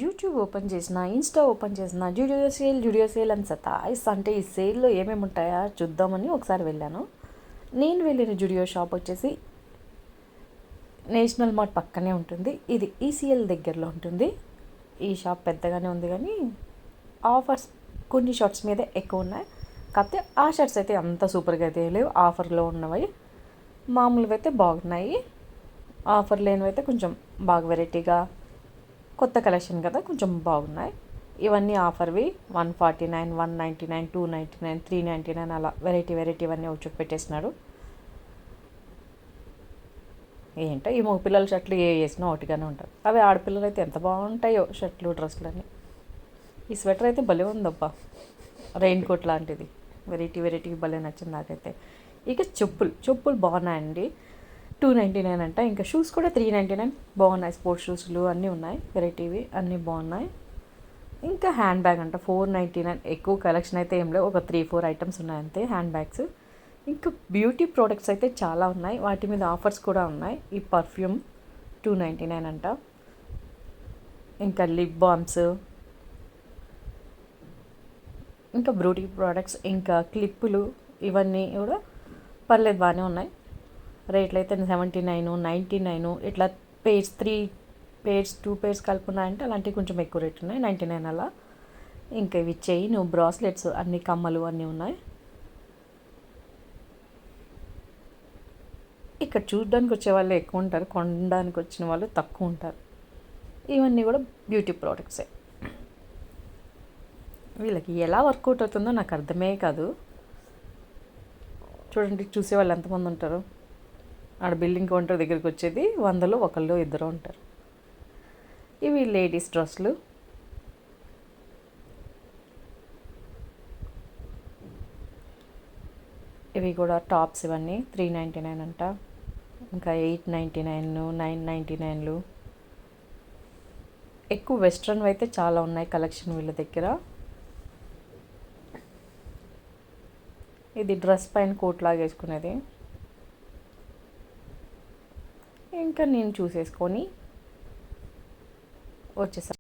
YouTube open చేసిన, Insta open చేసిన, Zudio sale అని సతాయిస్తా అంటే ఈ సేల్లో ఏమేమి ఉంటాయా చూద్దామని ఒకసారి వెళ్ళాను. నేను వెళ్ళిన జూడియో షాప్ వచ్చేసి నేషనల్ మార్ట్ పక్కనే ఉంటుంది. ఇది ఈసీఎల్ దగ్గరలో ఉంటుంది. ఈ షాప్ పెద్దగానే ఉంది కానీ ఆఫర్స్ కొన్ని షర్ట్స్ మీదే ఎక్కువ ఉన్నాయి. కాకపోతే ఆ షర్ట్స్ అయితే అంత సూపర్గా అయితే లేవు. ఆఫర్లో ఉన్నవి మామూలుగా అయితే బాగున్నాయి. ఆఫర్ లేనివైతే కొంచెం బాగా వెరైటీగా కొత్త కలెక్షన్ కదా కొంచెం బాగున్నాయి. ఇవన్నీ ఆఫర్వి 149, 199, 299, 399 అలా వెరైటీ ఇవన్నీ వచ్చి పెట్టేసినాడు. ఏంటో ఈ మగపిల్లల షర్ట్లు ఏ వేసినా ఒకటిగానే ఉంటారు. అవి ఆడపిల్లలు అయితే ఎంత బాగుంటాయో షర్ట్లు డ్రెస్సులని. ఈ స్వెటర్ అయితే భలే ఉందబ్బా, రెయిన్ కోట్ లాంటిది. వెరైటీ భలే నచ్చింది నాకైతే. ఇక చెప్పులు బాగున్నాయండి. 299 అంట. ఇంకా షూస్ కూడా 399 బాగున్నాయి. స్పోర్ట్స్ షూస్లు అన్నీ ఉన్నాయి, వెరైటీవి అన్నీ బాగున్నాయి. ఇంకా హ్యాండ్ బ్యాగ్ అంట 499. ఎక్కువ కలెక్షన్ అయితే ఏం లేవు, ఒక 3-4 ఐటమ్స్ ఉన్నాయి అంతే హ్యాండ్ బ్యాగ్స్. ఇంకా బ్యూటీ ప్రోడక్ట్స్ అయితే చాలా ఉన్నాయి, వాటి మీద ఆఫర్స్ కూడా ఉన్నాయి. ఈ పర్ఫ్యూమ్ 299 అంట. ఇంకా లిప్ బామ్స్, ఇంకా బ్యూటీ ప్రోడక్ట్స్, ఇంకా క్లిప్పులు ఇవన్నీ కూడా పర్లేదు బాగానే ఉన్నాయి. రేట్లు అయితే 79, 99 ఇట్లా పేర్స్ 3 పేర్స్ 2 పేర్స్ కలుపున్నాయంటే అలాంటివి కొంచెం ఎక్కువ రేట్ ఉన్నాయి, 99 అలా. ఇంకా ఇవి చైన్, బ్రాస్లెట్స్, అన్ని కమ్మలు అన్నీ ఉన్నాయి. ఇక్కడ చూడడానికి వచ్చే వాళ్ళు ఎక్కువ ఉంటారు, కొనడానికి వచ్చిన వాళ్ళు తక్కువ ఉంటారు. ఇవన్నీ కూడా బ్యూటీ ప్రోడక్ట్సే. వీళ్ళకి ఎలా వర్కౌట్ అవుతుందో నాకు అర్థమే కాదు. చూడండి చూసే వాళ్ళు ఎంతమంది ఉంటారు. ఆడ బిల్డింగ్ కౌంటర్ దగ్గరికి వచ్చేది 100లో 1-2 ఉంటారు. ఇవి లేడీస్ డ్రెస్సులు. ఇవి కూడా టాప్స్, ఇవన్నీ 399 అంట. ఇంకా 899, 999. ఎక్కువ వెస్ట్రన్ అయితే చాలా ఉన్నాయి కలెక్షన్ వీళ్ళ దగ్గర. ఇది డ్రెస్ పైన కోట్ లాగా వేసుకునేది. ఇంకా నేను చూసేసుకొని వచ్చేసాను.